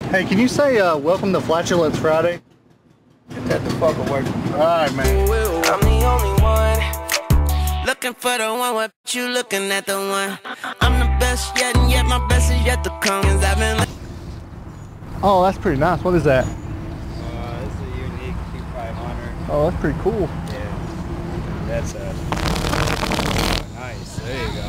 Hey, can you say welcome to Flatulence Friday? Get that the fuck away from me. Alright, man. I'm the only one looking for the one. What you looking at the one? I'm the best yet, and yet my best is yet to come. Cause I've been Oh, that's pretty nice. What is that? This is a unique Q500. Oh, that's pretty cool. Yeah. That's nice. There you go.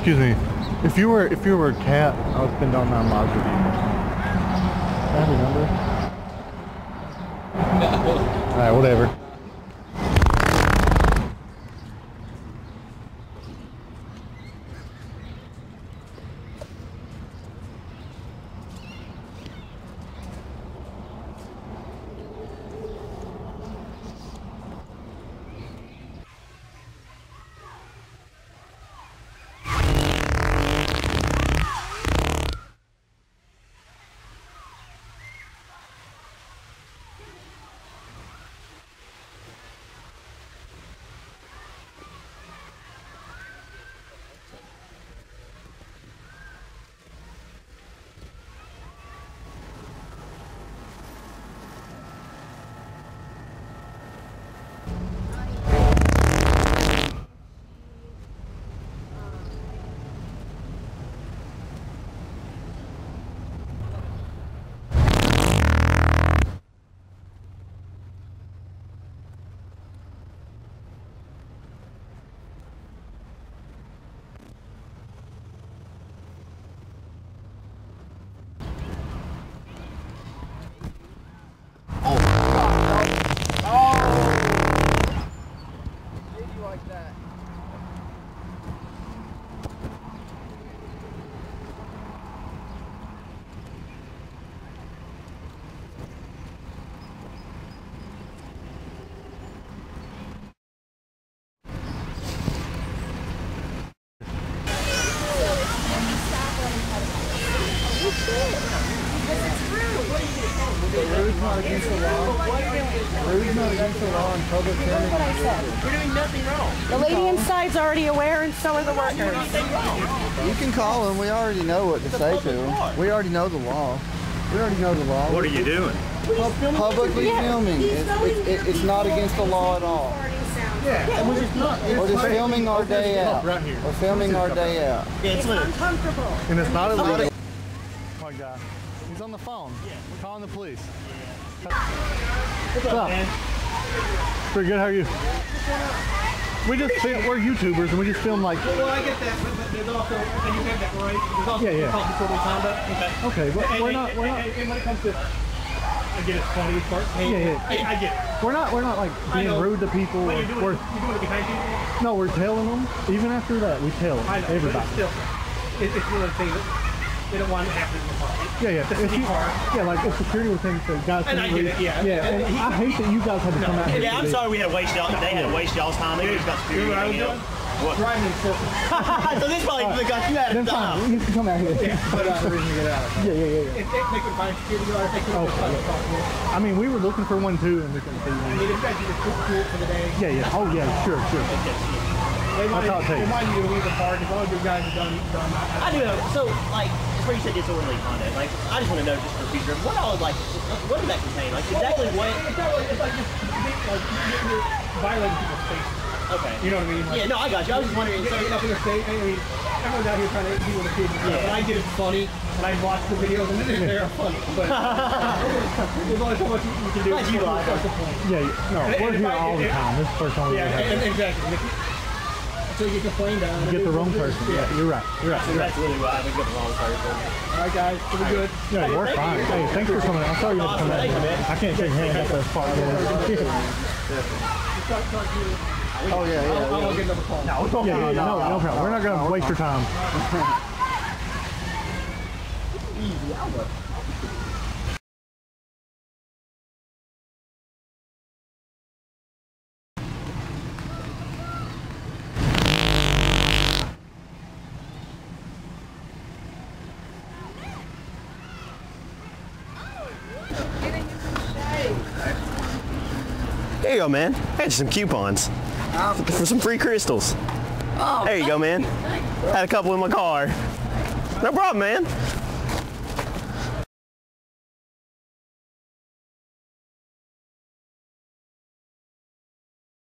Excuse me. If you were a cat, I would spend all 9 lives with you. Can I have your number? No. Alright, whatever. Rude's not against the law. Rude's not against the law in public filming. What I said. We're doing nothing wrong. The lady inside's already aware, and so are the workers. You can call them. We already know what to say to them. We already know the law. We already know the law. What are you doing? Publicly filming. It's not against the law at all. Yeah, and we're just not. We're just filming our day out. Right here. We're filming our day out. It's uncomfortable. And it's not illegal. My guy. He's on the phone. We're calling the police. What's up, man? Pretty good. How are you? We're YouTubers and we just film like. Well, I get that, but there's also, and you have that right. There's also before we signed up. Okay, but we're not. And when it comes to, I get it, funny part. Yeah. I get it. We're not like being rude to people. But you're doing it behind people. No, we're telling them. Even after that, we tell them. I know, everybody. but still, it's one of the things that they don't want to happen in the park. Yeah. Like if security was saying to guys, and I get it, yeah. And I hate that you guys had to come out here. Yeah, I'm sorry we had to waste y'all. They had to waste y'all's time. They just got security. What? Driving in circles. So this probably got you out of Then fine, time. you can come out here. Yeah, but Yeah. if they could find security guards, they could I mean, we were looking for one too, and we couldn't see I one. mean, if you guys just cool for the day. Yeah. Oh yeah, sure. They might need to leave the park as long as you guys are done. I do know. So, like, as where you said disorderly conduct. Like, I just want to know just for future, what all like, what does that contain? Like, exactly what? It's like just you're violating people's space. Okay. You know what I mean? Like, Yeah, no, I got you. I was just wondering. Getting up in the state. I mean, everyone's out here trying to be with the kids and stuff. Yeah. And I get it funny, and I watch the videos, and they're funny. But there's only so much you can do. Glad you like it. That's the point. Yeah, no, we're here all the time. This is the first time we Yeah, ever had. exactly. Until you get complained on. You get the wrong person. Yeah, you're right. You're right. You're right. That's really right. We got the wrong person. All right, guys. Pretty good. Yeah, we're fine. Hey, thanks for coming. I'm sorry you had to come out. I can't shake hands at the spot. Oh yeah, yeah. I'll get another call. Yeah, no problem. We're not gonna waste your time. Easy, Albert. There you go, man. I had some coupons for some free crystals. There you go, man. Had a couple in my car. No problem, man.